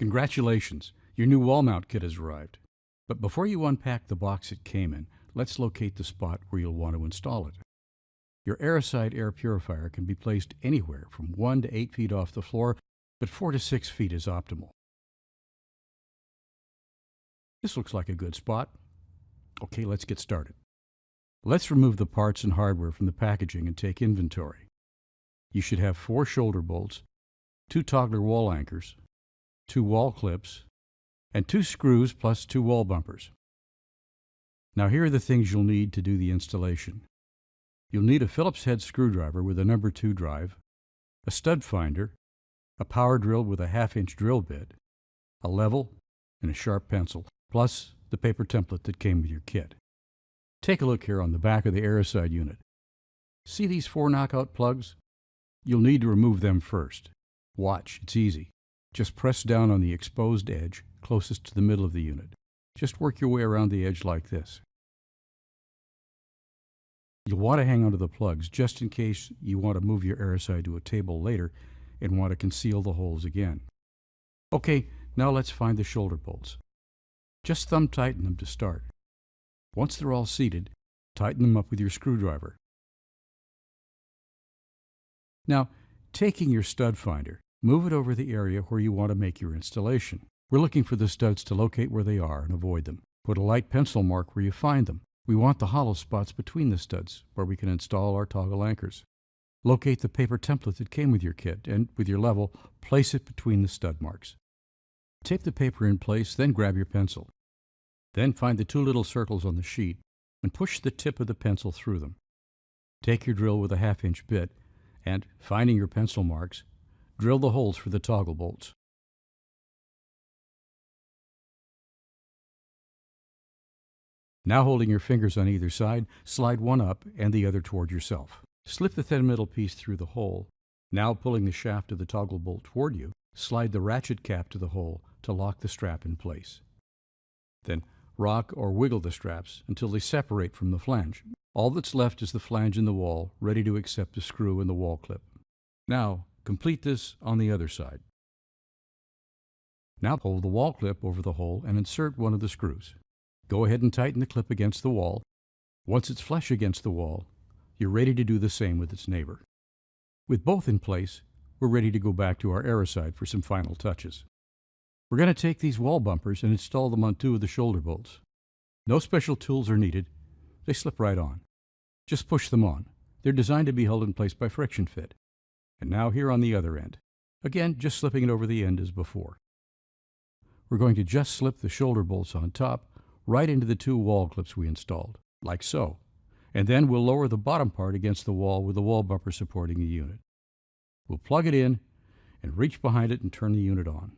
Congratulations, your new wall mount kit has arrived. But before you unpack the box it came in, let's locate the spot where you'll want to install it. Your Airocide air purifier can be placed anywhere from 1 to 8 feet off the floor, but 4 to 6 feet is optimal. This looks like a good spot. Okay, let's get started. Let's remove the parts and hardware from the packaging and take inventory. You should have 4 shoulder bolts, 2 toggler wall anchors, 2 wall clips, and 2 screws plus 2 wall bumpers. Now here are the things you'll need to do the installation. You'll need a Phillips head screwdriver with a number 2 drive, a stud finder, a power drill with a 1/2-inch drill bit, a level, and a sharp pencil, plus the paper template that came with your kit. Take a look here on the back of the Airocide unit. See these 4 knockout plugs? You'll need to remove them first. Watch, it's easy. Just press down on the exposed edge closest to the middle of the unit. Just work your way around the edge like this. You'll want to hang onto the plugs just in case you want to move your Airocide to a table later and want to conceal the holes again. Okay, now let's find the shoulder bolts. Just thumb tighten them to start. Once they're all seated, tighten them up with your screwdriver. Now, taking your stud finder, move it over the area where you want to make your installation. We're looking for the studs to locate where they are and avoid them. Put a light pencil mark where you find them. We want the hollow spots between the studs where we can install our toggle anchors. Locate the paper template that came with your kit and, with your level, place it between the stud marks. Tape the paper in place, then grab your pencil. Then find the 2 little circles on the sheet and push the tip of the pencil through them. Take your drill with a 1/2-inch bit and, finding your pencil marks, drill the holes for the toggle bolts. Now, holding your fingers on either side, slide one up and the other toward yourself. Slip the thin middle piece through the hole. Now, pulling the shaft of the toggle bolt toward you, slide the ratchet cap to the hole to lock the strap in place. Then, rock or wiggle the straps until they separate from the flange. All that's left is the flange in the wall, ready to accept the screw and the wall clip. Now, complete this on the other side. Now, hold the wall clip over the hole and insert one of the screws. Go ahead and tighten the clip against the wall. Once it's flush against the wall, you're ready to do the same with its neighbor. With both in place, we're ready to go back to our Airocide for some final touches. We're going to take these wall bumpers and install them on 2 of the shoulder bolts. No special tools are needed. They slip right on. Just push them on. They're designed to be held in place by friction fit. And now here on the other end. Again, just slipping it over the end as before. We're going to just slip the shoulder bolts on top right into the 2 wall clips we installed, like so. And then we'll lower the bottom part against the wall with the wall bumper supporting the unit. We'll plug it in and reach behind it and turn the unit on.